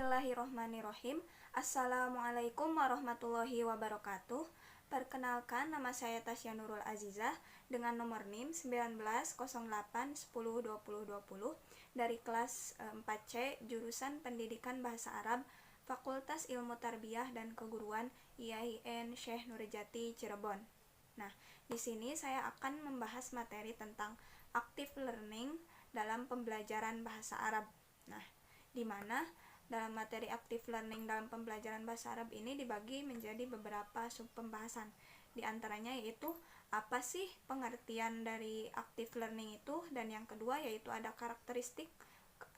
Bismillahirrohmanirrohim. Assalamualaikum warahmatullahi wabarakatuh. Perkenalkan, nama saya Tasya Nurul Azizah dengan nomor NIM 1908102020 dari kelas 4C jurusan Pendidikan Bahasa Arab Fakultas Ilmu Tarbiyah dan Keguruan IAIN Syekh Nurjati Cirebon. Nah, di sini saya akan membahas materi tentang active learning dalam pembelajaran bahasa Arab. Nah, di mana dalam materi active learning dalam pembelajaran bahasa Arab ini dibagi menjadi beberapa sub pembahasan. Di antaranya yaitu apa sih pengertian dari active learning itu, dan yang kedua yaitu ada karakteristik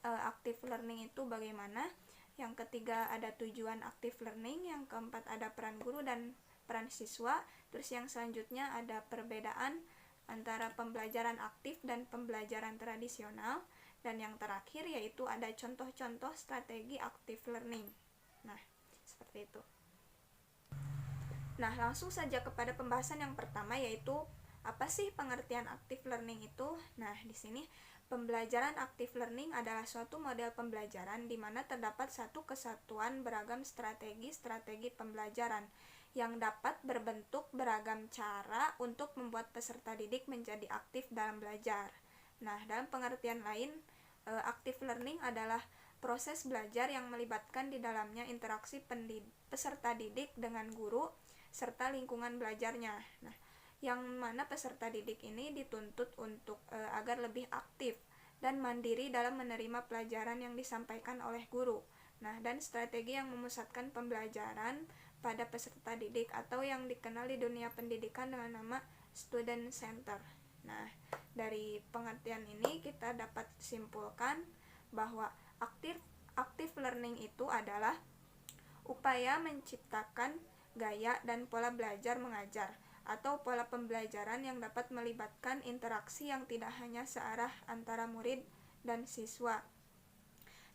active learning itu bagaimana. Yang ketiga ada tujuan active learning, yang keempat ada peran guru dan peran siswa. Terus yang selanjutnya ada perbedaan antara pembelajaran aktif dan pembelajaran tradisional. Dan yang terakhir yaitu ada contoh-contoh strategi active learning. Nah, seperti itu. Nah, langsung saja kepada pembahasan yang pertama, yaitu apa sih pengertian active learning itu? Nah, di sini pembelajaran active learning adalah suatu model pembelajaran di mana terdapat satu kesatuan beragam strategi pembelajaran yang dapat berbentuk beragam cara untuk membuat peserta didik menjadi aktif dalam belajar. Nah, dalam pengertian lain, active learning adalah proses belajar yang melibatkan di dalamnya interaksi peserta didik dengan guru serta lingkungan belajarnya. Nah, yang mana peserta didik ini dituntut untuk agar lebih aktif dan mandiri dalam menerima pelajaran yang disampaikan oleh guru. Nah, dan strategi yang memusatkan pembelajaran pada peserta didik atau yang dikenal di dunia pendidikan dengan nama student center. Nah, dari pengertian ini kita dapat simpulkan bahwa active learning itu adalah upaya menciptakan gaya dan pola belajar mengajar atau pola pembelajaran yang dapat melibatkan interaksi yang tidak hanya searah antara murid dan siswa,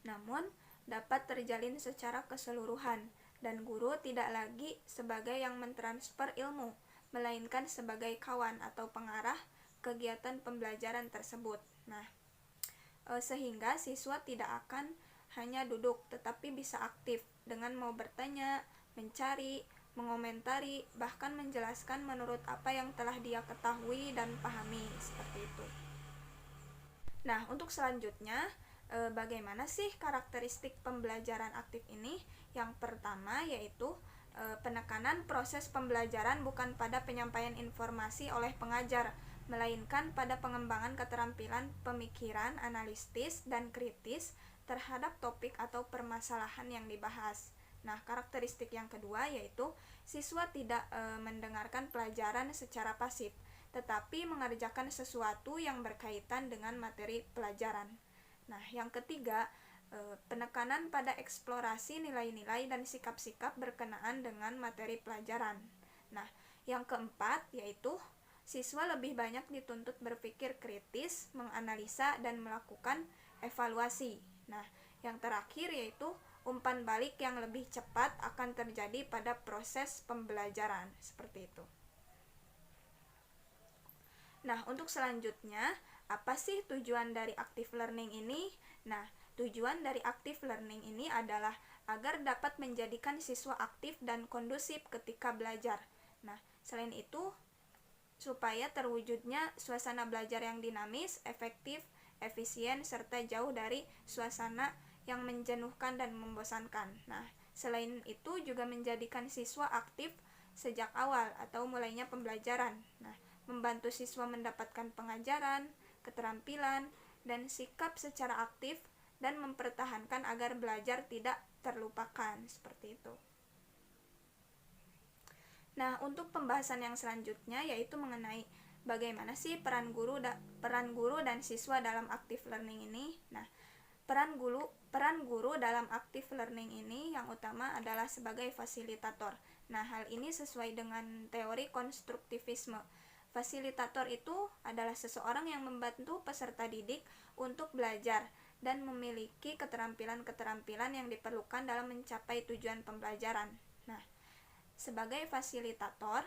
namun dapat terjalin secara keseluruhan, dan guru tidak lagi sebagai yang mentransfer ilmu, melainkan sebagai kawan atau pengarah kegiatan pembelajaran tersebut. Nah, sehingga siswa tidak akan hanya duduk, tetapi bisa aktif dengan mau bertanya, mencari, mengomentari, bahkan menjelaskan menurut apa yang telah dia ketahui dan pahami, seperti itu. Nah, untuk selanjutnya, bagaimana sih karakteristik pembelajaran aktif ini? Yang pertama yaitu penekanan proses pembelajaran bukan pada penyampaian informasi oleh pengajar, melainkan pada pengembangan keterampilan pemikiran analitis dan kritis terhadap topik atau permasalahan yang dibahas. Nah, karakteristik yang kedua yaitu siswa tidak mendengarkan pelajaran secara pasif, tetapi mengerjakan sesuatu yang berkaitan dengan materi pelajaran. Nah, yang ketiga, penekanan pada eksplorasi nilai-nilai dan sikap-sikap berkenaan dengan materi pelajaran. Nah, yang keempat yaitu siswa lebih banyak dituntut berpikir kritis, menganalisa, dan melakukan evaluasi. Nah, yang terakhir yaitu umpan balik yang lebih cepat akan terjadi pada proses pembelajaran, seperti itu. Nah, untuk selanjutnya, apa sih tujuan dari active learning ini? Nah, tujuan dari active learning ini adalah agar dapat menjadikan siswa aktif dan kondusif ketika belajar. Nah, selain itu, supaya terwujudnya suasana belajar yang dinamis, efektif, efisien, serta jauh dari suasana yang menjenuhkan dan membosankan. Nah, selain itu juga menjadikan siswa aktif sejak awal atau mulainya pembelajaran. Nah, membantu siswa mendapatkan pengajaran, keterampilan, dan sikap secara aktif, dan mempertahankan agar belajar tidak terlupakan, seperti itu. Nah, untuk pembahasan yang selanjutnya yaitu mengenai bagaimana sih peran guru dan siswa dalam active learning ini. Nah, peran guru dalam active learning ini yang utama adalah sebagai fasilitator. Nah, hal ini sesuai dengan teori konstruktivisme. Fasilitator itu adalah seseorang yang membantu peserta didik untuk belajar dan memiliki keterampilan-keterampilan yang diperlukan dalam mencapai tujuan pembelajaran. Nah, sebagai fasilitator,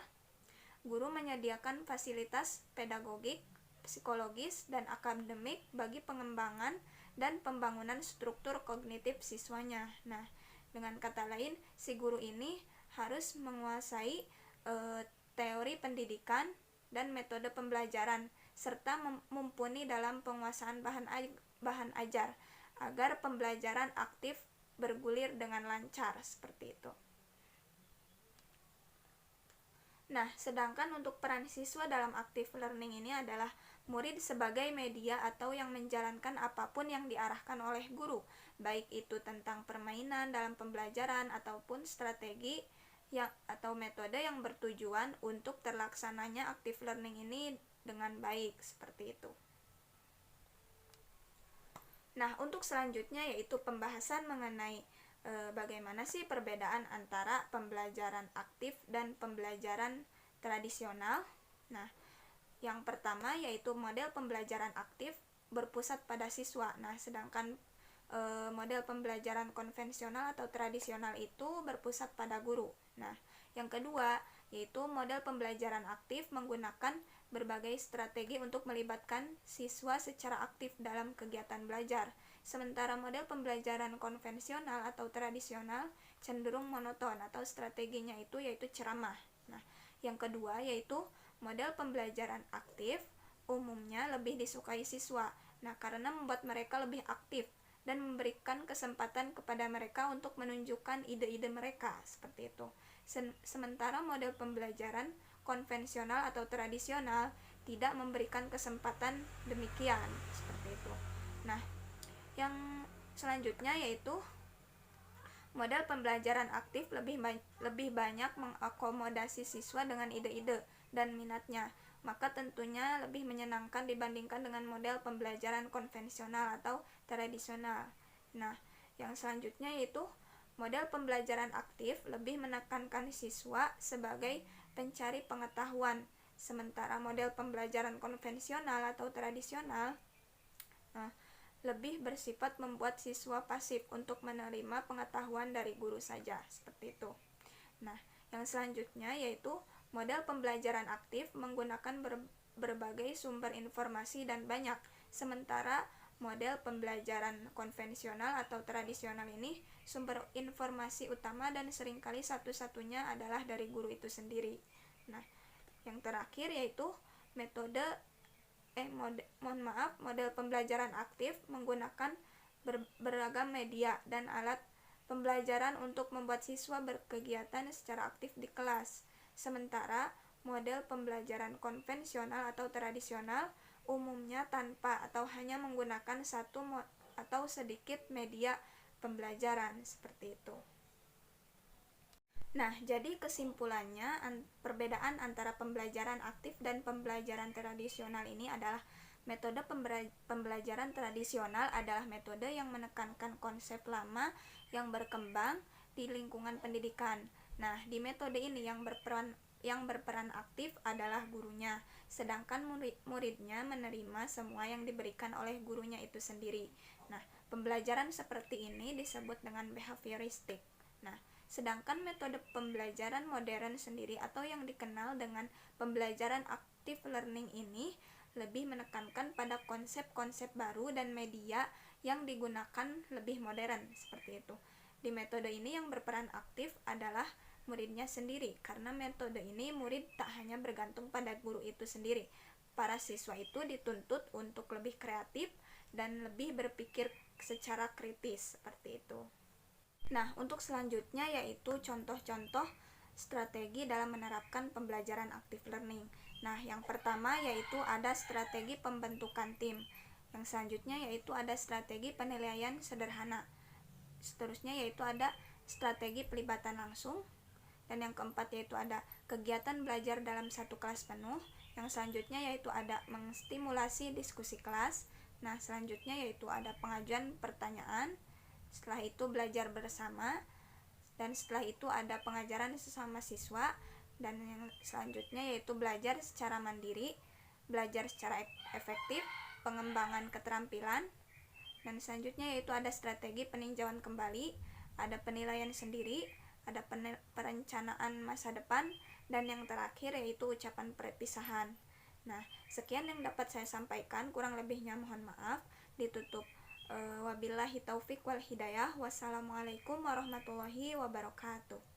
guru menyediakan fasilitas pedagogik, psikologis dan akademik bagi pengembangan dan pembangunan struktur kognitif siswanya. Nah, dengan kata lain, si guru ini harus menguasai teori pendidikan dan metode pembelajaran serta mumpuni dalam penguasaan bahan ajar agar pembelajaran aktif bergulir dengan lancar, seperti itu. Nah, sedangkan untuk peran siswa dalam active learning ini adalah murid sebagai media atau yang menjalankan apapun yang diarahkan oleh guru, baik itu tentang permainan dalam pembelajaran ataupun strategi atau metode yang bertujuan untuk terlaksananya active learning ini dengan baik, seperti itu. Nah, untuk selanjutnya yaitu pembahasan mengenai bagaimana sih perbedaan antara pembelajaran aktif dan pembelajaran tradisional. Nah, yang pertama yaitu model pembelajaran aktif berpusat pada siswa. Nah, sedangkan model pembelajaran konvensional atau tradisional itu berpusat pada guru. Nah, yang kedua yaitu model pembelajaran aktif menggunakan berbagai strategi untuk melibatkan siswa secara aktif dalam kegiatan belajar. Sementara model pembelajaran konvensional atau tradisional cenderung monoton atau strateginya itu yaitu ceramah. Nah, yang kedua yaitu model pembelajaran aktif umumnya lebih disukai siswa. Nah, karena membuat mereka lebih aktif dan memberikan kesempatan kepada mereka untuk menunjukkan ide-ide mereka, seperti itu. Sementara model pembelajaran konvensional atau tradisional tidak memberikan kesempatan demikian, seperti itu. Nah, yang selanjutnya yaitu model pembelajaran aktif lebih banyak mengakomodasi siswa dengan ide-ide dan minatnya, maka tentunya lebih menyenangkan dibandingkan dengan model pembelajaran konvensional atau tradisional. Nah, yang selanjutnya yaitu model pembelajaran aktif lebih menekankan siswa sebagai pencari pengetahuan, sementara model pembelajaran konvensional atau tradisional lebih bersifat membuat siswa pasif untuk menerima pengetahuan dari guru saja, seperti itu. Nah, yang selanjutnya yaitu model pembelajaran aktif menggunakan berbagai sumber informasi dan banyak, sementara model pembelajaran konvensional atau tradisional ini sumber informasi utama dan seringkali satu-satunya adalah dari guru itu sendiri. Nah, yang terakhir yaitu model pembelajaran aktif menggunakan beragam media dan alat pembelajaran untuk membuat siswa berkegiatan secara aktif di kelas. Sementara model pembelajaran konvensional atau tradisional umumnya tanpa atau hanya menggunakan satu atau sedikit media pembelajaran, seperti itu. Nah, jadi kesimpulannya perbedaan antara pembelajaran aktif dan pembelajaran tradisional ini adalah metode pembelajaran tradisional adalah metode yang menekankan konsep lama yang berkembang di lingkungan pendidikan. Nah, di metode ini yang berperan aktif adalah gurunya, sedangkan muridnya menerima semua yang diberikan oleh gurunya itu sendiri. Nah, pembelajaran seperti ini disebut dengan behavioristik. Nah, sedangkan metode pembelajaran modern sendiri atau yang dikenal dengan pembelajaran active learning ini lebih menekankan pada konsep-konsep baru dan media yang digunakan lebih modern, seperti itu. Di metode ini yang berperan aktif adalah muridnya sendiri, karena metode ini murid tak hanya bergantung pada guru itu sendiri. Para siswa itu dituntut untuk lebih kreatif dan lebih berpikir secara kritis, seperti itu. Nah, untuk selanjutnya yaitu contoh-contoh strategi dalam menerapkan pembelajaran active learning. Nah, yang pertama yaitu ada strategi pembentukan tim. Yang selanjutnya yaitu ada strategi penilaian sederhana. Seterusnya yaitu ada strategi pelibatan langsung. Dan yang keempat yaitu ada kegiatan belajar dalam satu kelas penuh. Yang selanjutnya yaitu ada menstimulasi diskusi kelas. Nah, selanjutnya yaitu ada pengajuan pertanyaan. Setelah itu belajar bersama, dan setelah itu ada pengajaran sesama siswa, dan yang selanjutnya yaitu belajar secara mandiri, belajar secara efektif, pengembangan keterampilan, dan selanjutnya yaitu ada strategi peninjauan kembali, ada penilaian sendiri, ada perencanaan masa depan, dan yang terakhir yaitu ucapan perpisahan. Nah, sekian yang dapat saya sampaikan, kurang lebihnya mohon maaf. Ditutup. Wabillahi taufik wal hidayah. Wassalamualaikum warahmatullahi wabarakatuh.